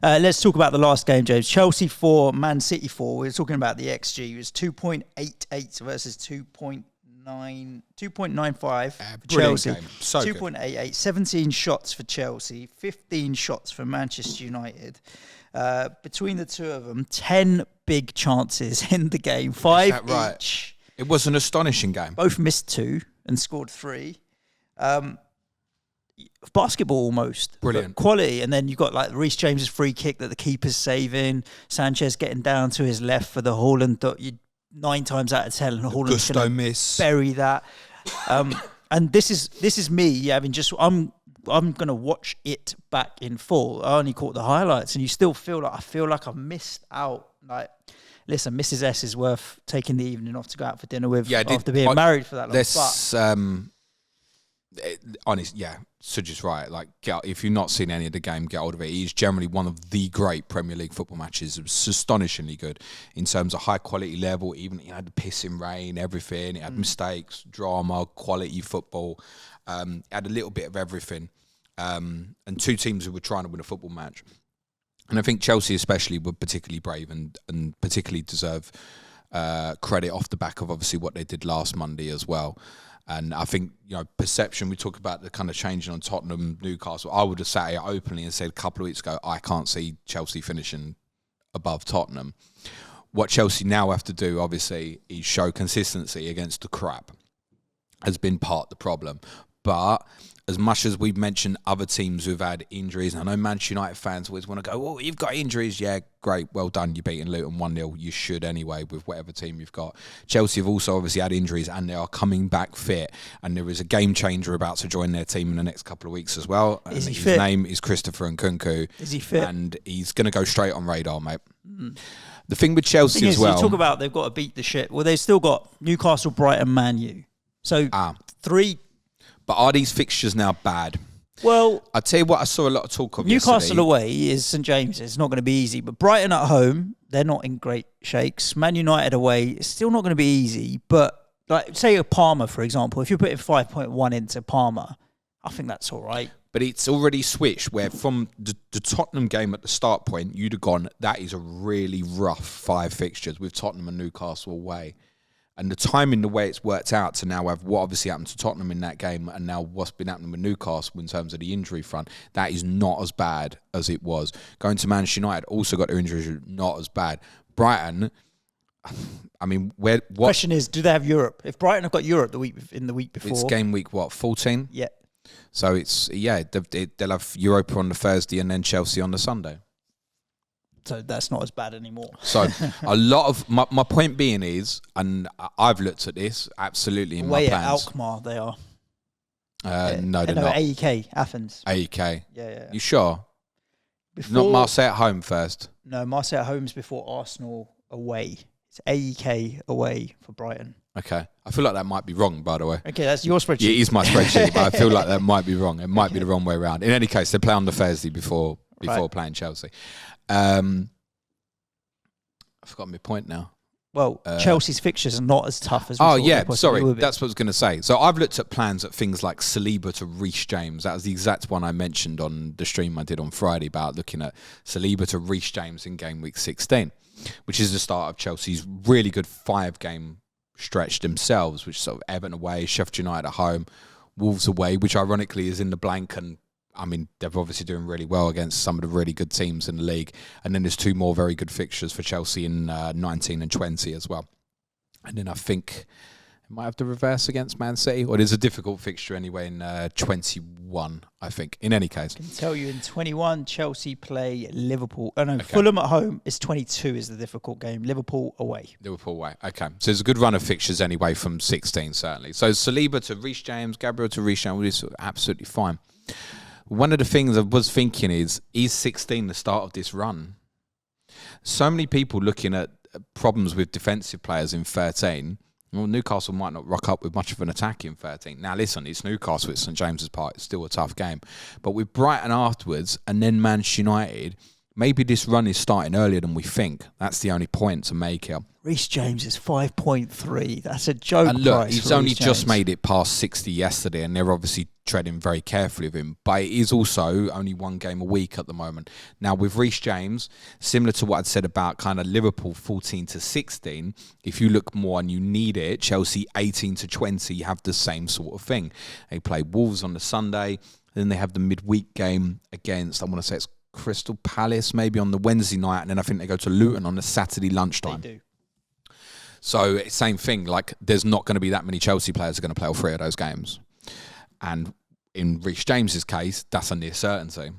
Let's talk about the last game, James. Chelsea 4, Man City 4. We were talking about the XG. It was 2.88 versus 2.95 for Chelsea. Game. So 2.88. 17 shots for Chelsea, 15 shots for Manchester United. Between the two of them, 10 big chances in the game. 5 right? each. It was an astonishing game. Both missed 2 and scored 3. Basketball almost. Brilliant. Quality. And then you've got like Reece James's free kick that the keeper's saving. Sanchez getting down to his left for the Haaland. 9 times out of 10, Haaland's going to bury that. And this is me having just... I'm going to watch it back in full. I only caught the highlights, and you still feel like I've missed out. Like, listen, Mrs. S is worth taking the evening off to go out for dinner with after being married for that long. Honest, yeah, Suj is right. Like, if you've not seen any of the game, get hold of it. He's generally one of the great Premier League football matches. It was astonishingly good in terms of high quality level. Even he had the pissing rain, everything. It had mistakes, drama, quality football. Had a little bit of everything. And 2 teams who were trying to win a football match. And I think Chelsea especially were particularly brave and particularly deserve credit off the back of obviously what they did last Monday as well. And I think, perception, we talk about the kind of changing on Tottenham, Newcastle. I would have sat here openly and said a couple of weeks ago, I can't see Chelsea finishing above Tottenham. What Chelsea now have to do, obviously, is show consistency against the crap. Has been part of the problem. But as much as we've mentioned other teams who've had injuries, and I know Manchester United fans always want to go, well, you've got injuries. Yeah, great. Well done. You're beating Luton 1-0. You should anyway with whatever team you've got. Chelsea have also obviously had injuries and they are coming back fit. And there is a game changer about to join their team in the next couple of weeks as well. Is he his fit? name is Christopher Nkunku. Is he fit? And he's going to go straight on radar, mate. The thing with Chelsea as well. You talk about they've got to beat the shit. Well, they've still got Newcastle, Brighton, Man U. So 3... But are these fixtures now bad? Well, I'll tell you what I saw a lot of talk of Newcastle yesterday. away is St James's. It's not going to be easy. But Brighton at home, they're not in great shakes. Man United away, it's still not going to be easy. But like, say a Parma, for example, if you're putting 5.1 into Parma, I think that's all right. But it's already switched where from the Tottenham game at the start point, you'd have gone, that is a really rough 5 fixtures with Tottenham and Newcastle away. And the timing, the way it's worked out to now have what obviously happened to Tottenham in that game and now what's been happening with Newcastle in terms of the injury front, that is not as bad as it was. Going to Manchester United, also got their injuries, not as bad. Brighton, I mean, what question is, do they have Europe? If Brighton have got Europe the week before, it's game week 14? Yeah. So it's they'll have Europa on the Thursday and then Chelsea on the Sunday. So that's not as bad anymore. So a lot of my point being is, and I've looked at this absolutely in my plans. At Alkmaar, they are. No, they're not. AEK, Athens. AEK. Yeah. You sure? Before, Not Marseille at home first. No, Marseille at home's before Arsenal away. It's AEK away for Brighton. Okay. I feel like that might be wrong, by the way. Okay, that's your spreadsheet. Yeah, it is my spreadsheet, but I feel like that might be wrong. It might be the wrong way around. In any case, they play on the Thursday before playing Chelsea. I've forgotten my point now. Well, Chelsea's fixtures are not as tough as sorry. That's what I was going to say. So I've looked at plans at things like Saliba to Reece James. That was the exact one I mentioned on the stream I did on Friday about looking at Saliba to Reece James in game week 16, which is the start of Chelsea's really good 5-game stretch themselves, which is sort of Everton away, Sheffield United at home, Wolves away, which ironically is in the blank, and I mean, they're obviously doing really well against some of the really good teams in the league. And then there's 2 more very good fixtures for Chelsea in 19 and 20 as well. And then I think it might have the reverse against Man City, or there's a difficult fixture anyway in 21, I think. In any case. I can tell you in 21, Chelsea play Liverpool. Oh, no, okay. Fulham at home is 22 is the difficult game. Liverpool away. Okay. So there's a good run of fixtures anyway from 16, certainly. So Saliba to Reece James, Gabriel to Reece James, is absolutely fine. One of the things I was thinking is 16 the start of this run? So many people looking at problems with defensive players in 13. Well, Newcastle might not rock up with much of an attack in 13. Now, listen, it's Newcastle at St James's Park. It's still a tough game. But with Brighton afterwards and then Manchester United, maybe this run is starting earlier than we think. That's the only point to make here. Reece James is 5.3. That's a joke. And look, price he's for only Reece just James. made it past 60 yesterday, and they're obviously treading very carefully with him. But it is also only one game a week at the moment. Now, with Reece James, similar to what I'd said about kind of Liverpool 14 to 16, if you look more and you need it, Chelsea 18 to 20 have the same sort of thing. They play Wolves on the Sunday, then they have the midweek game against, I want to say it's Crystal Palace, maybe on the Wednesday night, and then I think they go to Luton on the Saturday lunchtime. They do. So same thing, like there's not going to be that many Chelsea players who are going to play all three of those games. And in Reece James's case, that's a near certainty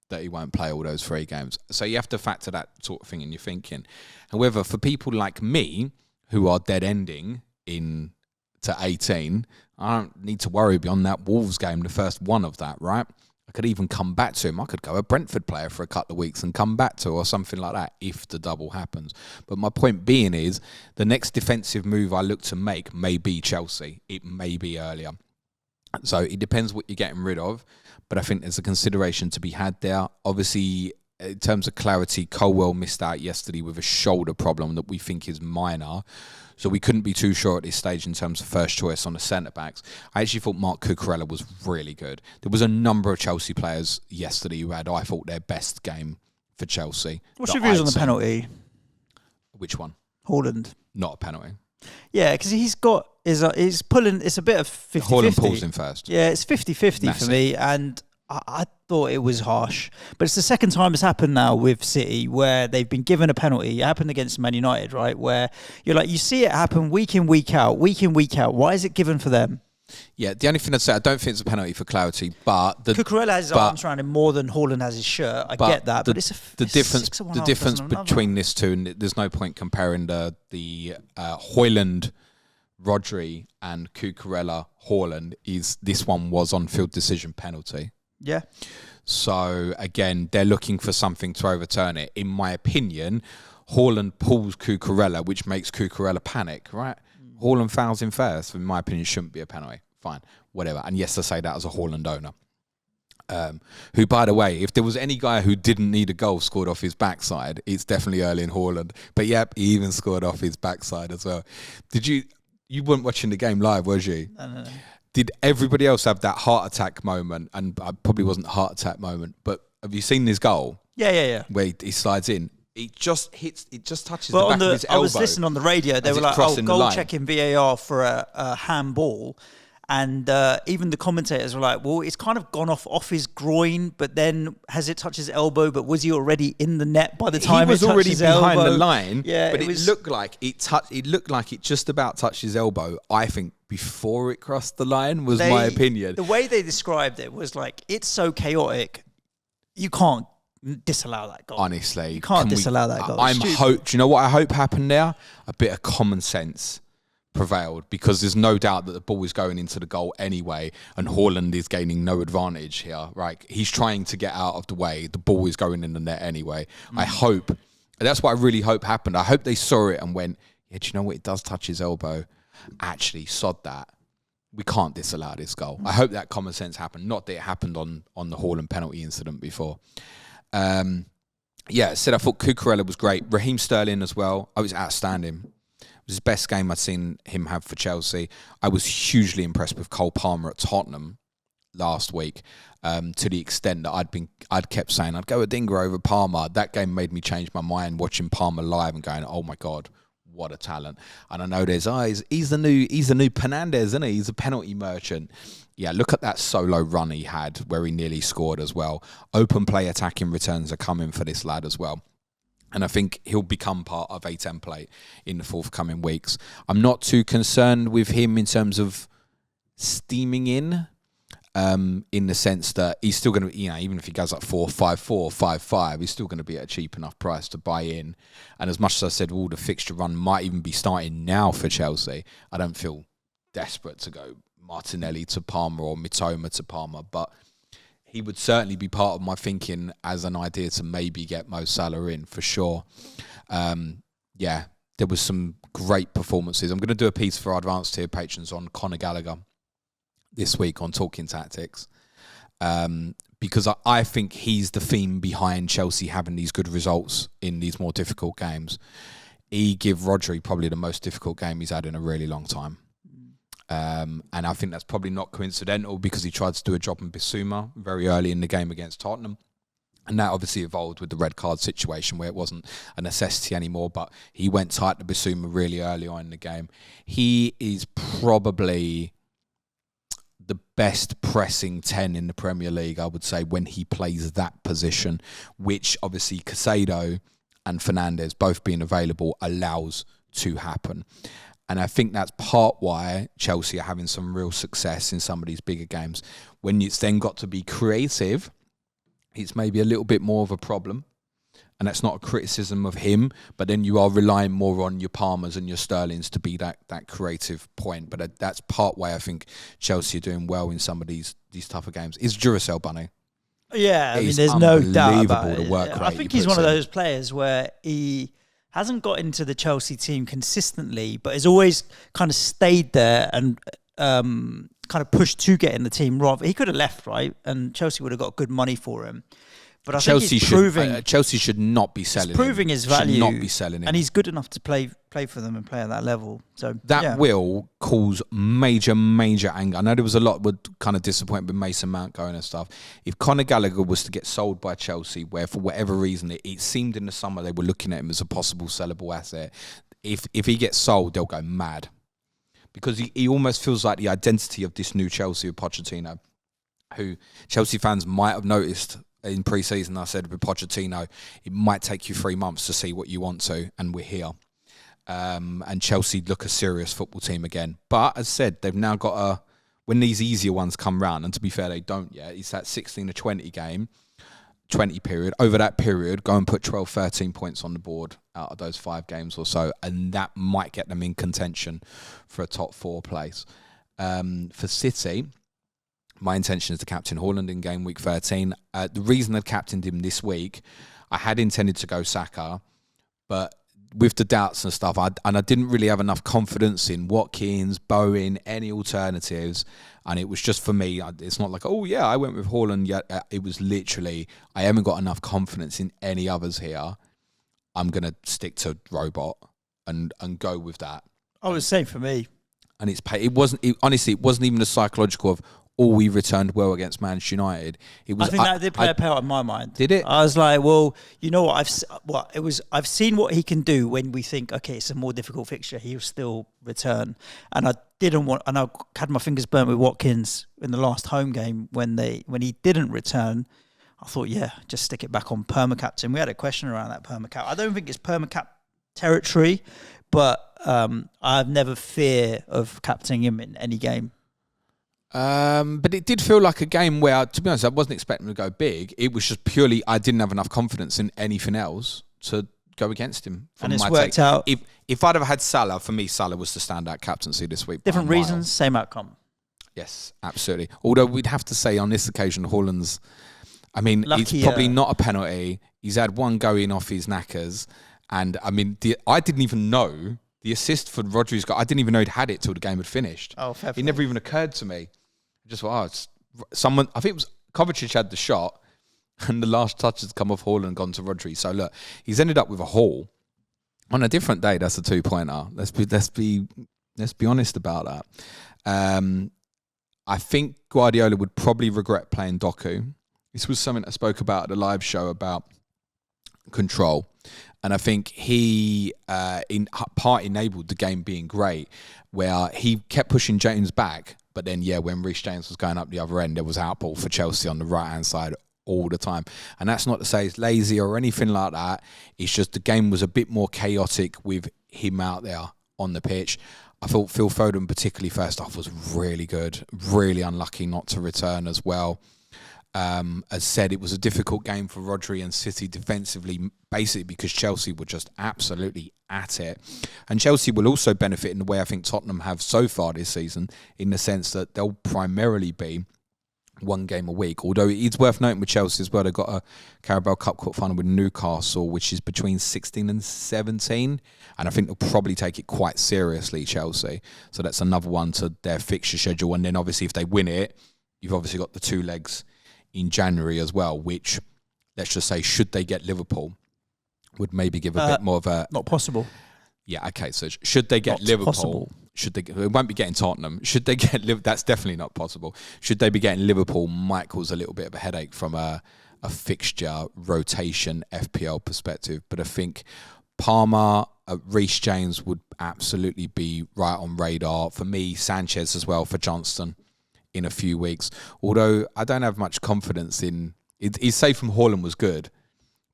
that he won't play all those three games. So you have to factor that sort of thing in your thinking. However, for people like me who are dead ending in to 18, I don't need to worry beyond that Wolves game, the first one of that, right? I could even come back to him. I could go a Brentford player for a couple of weeks and come back to, or something like that, if the double happens. But my point being is, the next defensive move I look to make may be Chelsea. It may be earlier. So it depends what you're getting rid of. But I think there's a consideration to be had there. Obviously, in terms of clarity, Colwell missed out yesterday with a shoulder problem that we think is minor. So we couldn't be too sure at this stage in terms of first choice on the centre-backs. I actually thought Mark Cucurella was really good. There was a number of Chelsea players yesterday who had, I thought, their best game for Chelsea. What's your views on the penalty? Which one? Haaland. Not a penalty. Yeah, because he's pulling, it's a bit of 50-50. Haaland pulls in first. Yeah, it's 50-50 for me, and I thought it was harsh. But it's the second time it's happened now with City where they've been given a penalty. It happened against Man United, right? Where you're like, you see it happen week in, week out. Why is it given for them? Yeah, the only thing I'd say, I don't think it's a penalty for clarity, but Cucurella has his arms around him more than Haaland has his shirt. I get that, but it's the difference between this two, and there's no point comparing the Højlund, Rodri, and Cucurella, Haaland, is this one was on-field decision penalty. Yeah. So again, they're looking for something to overturn it. In my opinion, Haaland pulls Cucurella, which makes Cucurella panic, right? Haaland fouls him first. In my opinion, shouldn't be a penalty. Fine, whatever. And yes, I say that as a Haaland owner. Who, by the way, if there was any guy who didn't need a goal scored off his backside, it's definitely Erling Haaland. But yep, he even scored off his backside as well. You weren't watching the game live, was you? No. Did everybody else have that heart attack moment? And I probably wasn't a heart attack moment, but have you seen this goal? Yeah. Where he slides in. It just touches the back of his elbow. I was listening on the radio. They were like, goal checking VAR for a handball. And even the commentators were like, well, it's kind of gone off his groin, but then has it touched his elbow? But was he already in the net by the time it touched his elbow? He was already behind the line, yeah, but it looked like it looked like it just about touched his elbow, I think, before it crossed the line, was my opinion. The way they described it was like, it's so chaotic, you can't disallow that goal. Honestly. You can't disallow that goal. Do you know what I hope happened there? A bit of common sense prevailed, because there's no doubt that the ball is going into the goal anyway, and Haaland is gaining no advantage here, right? He's trying to get out of the way. The ball is going in the net anyway. I hope, that's what I really hope happened. I hope they saw it and went, yeah, do you know what? It does touch his elbow. Actually, sod that. We can't disallow this goal. I hope that common sense happened. Not that it happened on the Haaland penalty incident before. I thought Cucurella was great. Raheem Sterling as well. I was outstanding. It was his best game I'd seen him have for Chelsea. I was hugely impressed with Cole Palmer at Tottenham last week, to the extent that I'd kept saying I'd go a Dinger over Palmer. That game made me change my mind, watching Palmer live and going, oh my God, what a talent. And I know there's he's the new Penandes, isn't he? He's a penalty merchant. Yeah, look at that solo run he had where he nearly scored as well. Open play attacking returns are coming for this lad as well. And I think he'll become part of a template in the forthcoming weeks. I'm not too concerned with him in terms of steaming in the sense that he's still going to, even if he goes up 4-5-4, 5-5, he's still going to be at a cheap enough price to buy in. And as much as I said, the fixture run might even be starting now for Chelsea, I don't feel desperate to go Martinelli to Palmer or Mitoma to Palmer, but he would certainly be part of my thinking as an idea to maybe get Mo Salah in for sure. There was some great performances. I'm going to do a piece for our advanced tier patrons on Conor Gallagher this week on Talking Tactics, because I think he's the theme behind Chelsea having these good results in these more difficult games. He give Rodri probably the most difficult game he's had in a really long time. And I think that's probably not coincidental, because he tried to do a job in Bissouma very early in the game against Tottenham. And that obviously evolved with the red card situation where it wasn't a necessity anymore, but he went tight to Bissouma really early on in the game. He is probably the best pressing 10 in the Premier League, I would say, when he plays that position, which obviously Caicedo and Fernandes both being available allows to happen. And I think that's part why Chelsea are having some real success in some of these bigger games. When it's then got to be creative, it's maybe a little bit more of a problem. And that's not a criticism of him, but then you are relying more on your Palmers and your Sterlings to be that creative point. But that's part why I think Chelsea are doing well in some of these tougher games. Is Duracell Bunny? Yeah, I mean, there's no doubt about it. I think he's one of those players where he hasn't got into the Chelsea team consistently, but has always kind of stayed there and kind of pushed to get in the team. Rather, he could have left, right, and Chelsea would have got good money for him. But I think he's proving Chelsea should not be selling. He's proving his value. Should not be selling him, and he's good enough to play for them and play at that level. So that will cause major anger. I know there was a lot with kind of disappointment with Mason Mount going and stuff. If Conor Gallagher was to get sold by Chelsea, where for whatever reason it seemed in the summer they were looking at him as a possible sellable asset, if he gets sold, they'll go mad, because he almost feels like the identity of this new Chelsea of Pochettino, who Chelsea fans might have noticed. In pre-season, I said with Pochettino, it might take you 3 months to see what you want to, and we're here. And Chelsea look a serious football team again. But as said, they've now got when these easier ones come round, and to be fair, they don't yet. It's that 16 to 20 game, 20 period. Over that period, go and put 12, 13 points on the board out of those 5 games or so, and that might get them in contention for a top 4 place. For City, my intention is to captain Haaland in game week 13. The reason I captained him this week, I had intended to go Saka, but with the doubts and stuff, I didn't really have enough confidence in Watkins, Bowen, any alternatives, and it was just for me. It's not like, oh yeah, I went with Haaland. Yet it was literally, I haven't got enough confidence in any others here. I'm gonna stick to Robot and go with that. Oh, it's the same for me. And honestly, it wasn't even a psychological of, we returned well against Manchester United. I think that did play a part in my mind. Did it? I was like, well, you know what? I've seen what he can do when we think, okay, it's a more difficult fixture. He'll still return. And I had my fingers burnt with Watkins in the last home game when he didn't return. I thought, yeah, just stick it back on perma-captain. We had a question around that perma-cap. I don't think it's perma-cap territory, but I've never fear of captaining him in any game. But it did feel like a game where, to be honest, I wasn't expecting to go big. It was just purely I didn't have enough confidence in anything else to go against him. And it's worked out. If I'd have had Salah, for me, Salah was the standout captaincy this week. Different reasons, same outcome. Yes, absolutely. Although we'd have to say on this occasion, Haaland's, I mean, lucky, it's probably not a penalty. He's had one going off his knackers. And, I mean, I didn't even know the assist for Rodri's goal. I didn't even know he'd had it till the game had finished. Oh, fair play. It never even occurred to me. I just thought, it's someone. I think it was Kovacic had the shot, and the last touch has come off Haaland and gone to Rodri. So look, he's ended up with a haul. On a different day, that's a 2-pointer. Let's be honest about that. I think Guardiola would probably regret playing Doku. This was something I spoke about at the live show about control. And I think he in part enabled the game being great, where he kept pushing James back. But then, when Reece James was going up the other end, there was outball for Chelsea on the right-hand side all the time. And that's not to say it's lazy or anything like that. It's just the game was a bit more chaotic with him out there on the pitch. I thought Phil Foden, particularly first off, was really good. Really unlucky not to return as well. As said, it was a difficult game for Rodri and City defensively, basically because Chelsea were just absolutely at it. And Chelsea will also benefit in the way I think Tottenham have so far this season, in the sense that they'll primarily be one game a week. Although it's worth noting with Chelsea as well, they've got a Carabao Cup quarter-final with Newcastle, which is between 16 and 17. And I think they'll probably take it quite seriously, Chelsea. So that's another one to their fixture schedule. And then obviously if they win it, you've obviously got the 2 legs in January as well, which, let's just say, should they get Liverpool, would maybe give a bit more of a... Not possible. Yeah, okay, so should they get not Liverpool... Possible. It won't be getting Tottenham. Should they get Liverpool... That's definitely not possible. Should they be getting Liverpool, might cause a little bit of a headache from a fixture rotation FPL perspective. But I think Palmer, Reece James would absolutely be right on radar. For me, Sanchez as well for Johnston in a few weeks. Although I don't have much confidence in... He's safe from Haaland was good.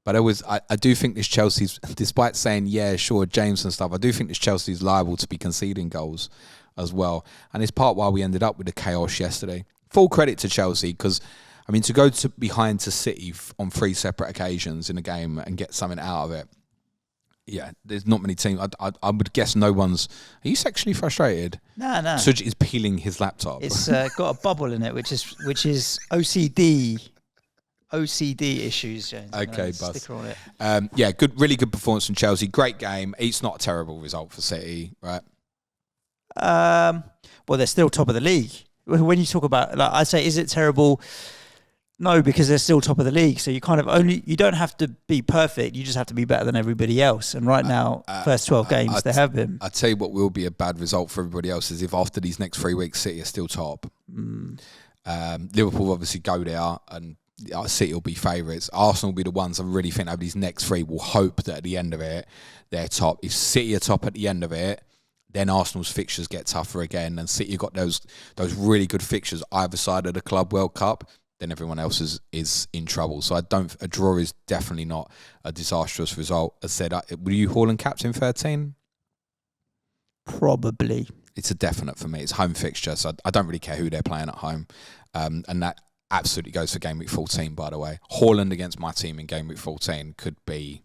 But I do think this Chelsea's, despite saying, yeah, sure, James and stuff, I do think this Chelsea's liable to be conceding goals as well. And it's part why we ended up with the chaos yesterday. Full credit to Chelsea, because, I mean, to go behind to City on 3 separate occasions in a game and get something out of it, yeah, there's not many teams. I would guess no one's... Are you sexually frustrated? No. Suj is peeling his laptop. It's got a bubble in it, which is OCD issues, James. Okay, buzz. Sticker on it. Yeah, really good performance from Chelsea. Great game. It's not a terrible result for City, right? Well, they're still top of the league. When you talk about, like, I say, is it terrible? No, because they're still top of the league. So you kind of you don't have to be perfect. You just have to be better than everybody else. And right now, first 12 games, they have been. I tell you what will be a bad result for everybody else is if after these next 3 weeks, City are still top. Liverpool obviously go there and City will be favourites. Arsenal will be the ones I really think over these next 3 will hope that at the end of it, they're top. If City are top at the end of it, then Arsenal's fixtures get tougher again. And City got those really good fixtures either side of the Club World Cup, then everyone else is in trouble. So a draw is definitely not a disastrous result. As said, were you Haaland captain 13? Probably. It's a definite for me. It's home fixture, so I don't really care who they're playing at home. And that absolutely goes for game week 14, by the way. Haaland against my team in game week 14 could be